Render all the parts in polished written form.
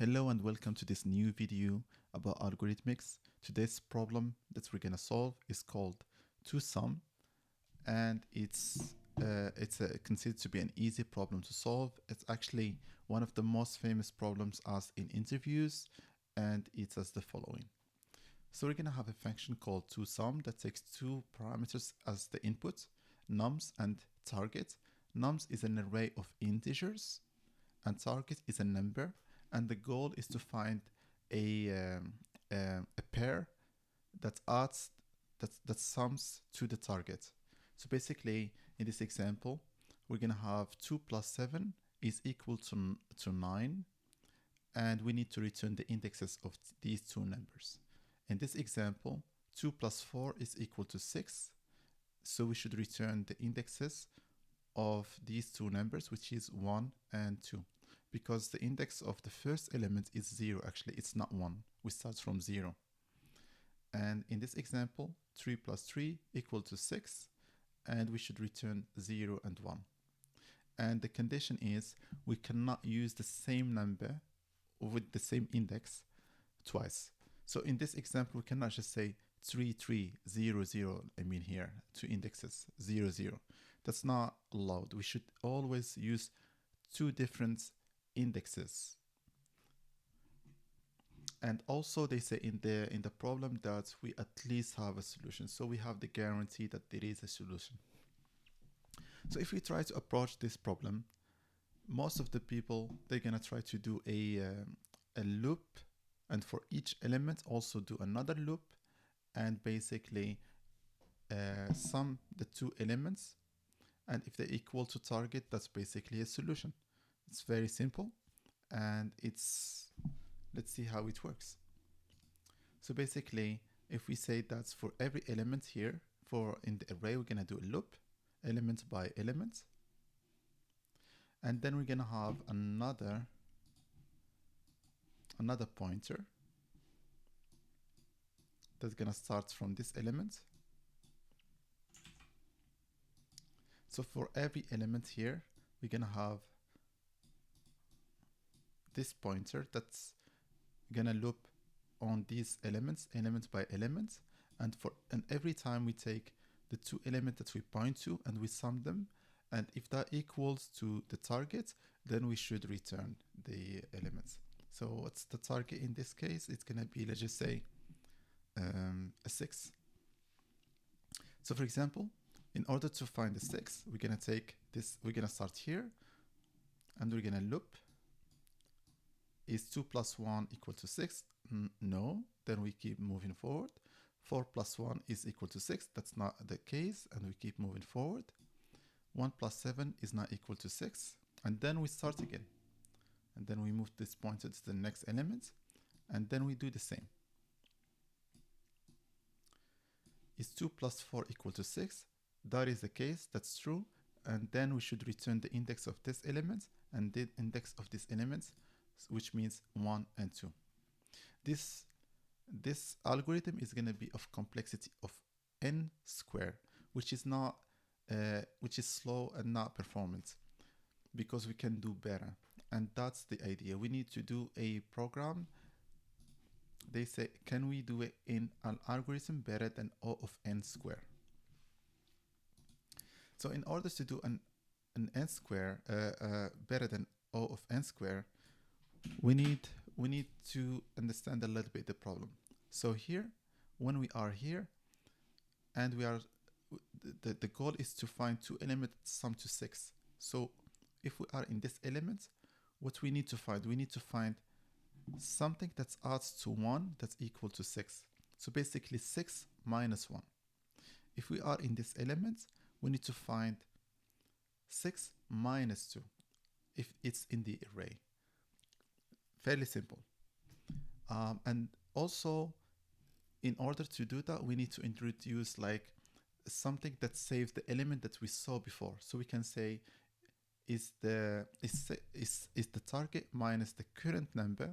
Hello and welcome to this new video about algorithmics. Today's problem that we're gonna solve is called TwoSum, and it's considered to be an easy problem to solve. It's actually one of the most famous problems asked in interviews, and it's as the following. So we're gonna have a function called TwoSum that takes two parameters as the input, nums and target. Nums is an array of integers, and target is a number, and the goal is to find a pair that adds that sums to the target. So basically, in this example, we're gonna have 2 plus 7 is equal to 9, and we need to return the indexes of these two numbers. In this example, 2 plus 4 is equal to 6, so we should return the indexes of these two numbers, which is 1 and 2. Because the index of the first element is 0, actually it's not 1, we start from 0. And in this example, 3 plus 3 equal to 6, and we should return 0 and 1. And the condition is we cannot use the same number with the same index twice. So in this example, we cannot just say 3, 3, 0, 0, I mean here, two indexes, 0, 0. That's not allowed. We should always use two different indexes. And also they say in the problem that we at least have a solution. So we have the guarantee that there is a solution. So if we try to approach this problem, most of the people, they're gonna try to do a loop, and for each element also do another loop, and basically sum the two elements, and if they're equal to target, that's basically a solution. It's very simple, and let's see how it works. So basically, if we say that for every element here, in the array, we're gonna do a loop, element by element, and then we're gonna have another pointer that's gonna start from this element. So for every element here, we're gonna have this pointer that's gonna loop on these elements, element by element, and every time we take the two elements that we point to and we sum them, and if that equals to the target, then we should return the elements. So what's the target in this case? It's gonna be, let's just say, a 6. So for example, in order to find the 6, we're gonna take this, we're gonna start here, and we're gonna loop. Is 2 plus 1 equal to 6? No, then we keep moving forward. 4 plus 1 is equal to 6, that's not the case, and we keep moving forward. 1 plus 7 is not equal to 6, and then we start again. And then we move this pointer to the next element, and then we do the same. Is 2 plus 4 equal to 6? That is the case, that's true, and then we should return the index of this element and the index of this element, which means 1 and 2. This algorithm is going to be of complexity of n square, which is slow and not performant, because we can do better. And that's the idea. We need to do a program. They say, can we do it in an algorithm better than O of n square? So in order to do an n square better than O of n square, we need to understand a little bit the problem. So here, when we are here, and we are the goal is to find two elements sum to 6. So if we are in this element, what we need to find something that adds to 1 that's equal to 6. So basically 6 minus 1. If we are in this element, we need to find 6 minus 2 if it's in the array. Fairly simple. And also, in order to do that, we need to introduce like something that saves the element that we saw before. So we can say is the target minus the current number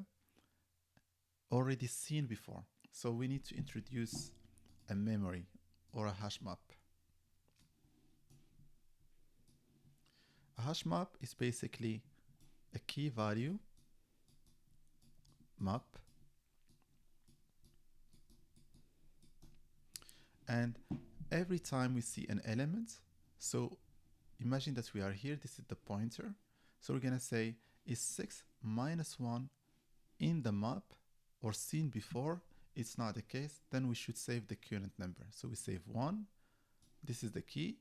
already seen before. So we need to introduce a memory or a hash map. A hash map is basically a key value map. And every time we see an element, so imagine that we are here, this is the pointer. So we're gonna say, is 6 minus 1 in the map or seen before? It's not the case, then we should save the current number. So we save 1, this is the key,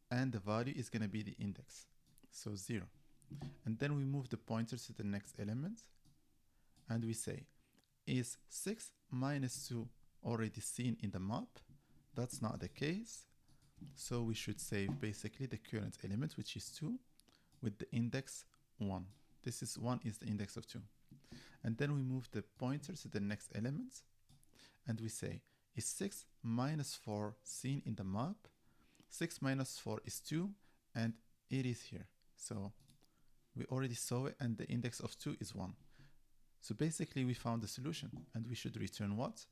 and the value is gonna be the index, so 0. And then we move the pointer to the next element, and we say, is 6 minus 2 already seen in the map? That's not the case. So we should save basically the current element, which is 2, with the index 1. This is 1 is the index of 2. And then we move the pointer to the next element, and we say, is 6 minus 4 seen in the map? 6 minus 4 is 2, and it is here. So we already saw it, and the index of 2 is 1. So basically we found the solution, and we should return what?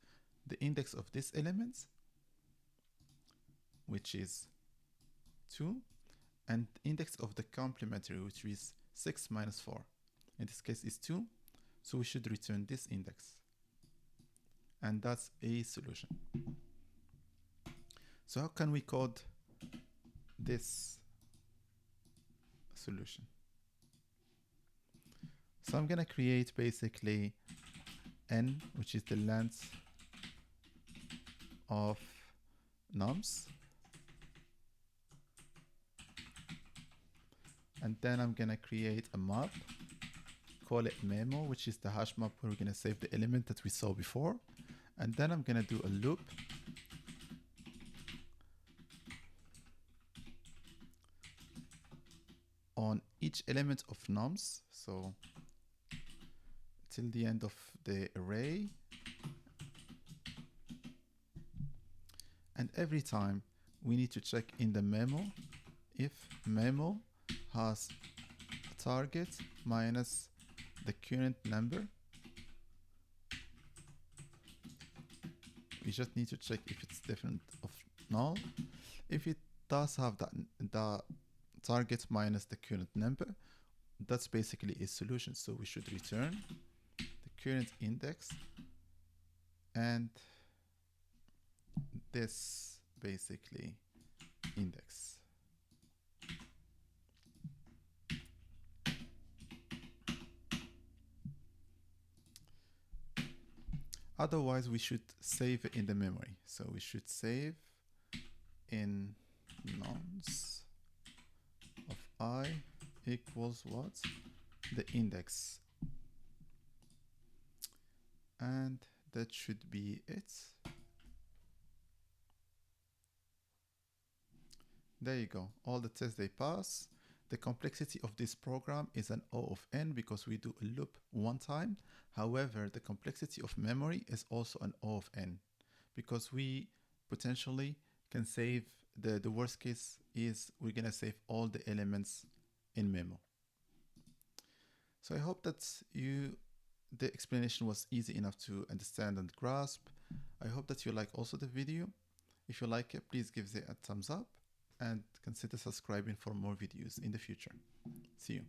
The index of this element, which is 2, and index of the complementary, which is 6 minus 4. In this case is 2, so we should return this index. And that's a solution. So how can we code this solution? So I'm gonna create basically n, which is the length of nums. And then I'm gonna create a map, call it memo, which is the hash map where we're gonna save the element that we saw before. And then I'm gonna do a loop on each element of nums, so till the end of the array. And every time we need to check in the memo if memo has a target minus the current number. We just need to check if it's different of null. If it does have that, the target minus the current number, that's basically a solution. So we should return the current index and this basically index. Otherwise, we should save it in the memory. So we should save in nums of I equals what? The index. And that should be it. There you go. All the tests they pass. The complexity of this program is an O of n because we do a loop one time. However, the complexity of memory is also an O of n because we potentially can save, the worst case is we're gonna save all the elements in memo. So I hope that the explanation was easy enough to understand and grasp. I hope that you like also the video. If you like it, please give it a thumbs up and consider subscribing for more videos in the future. See you.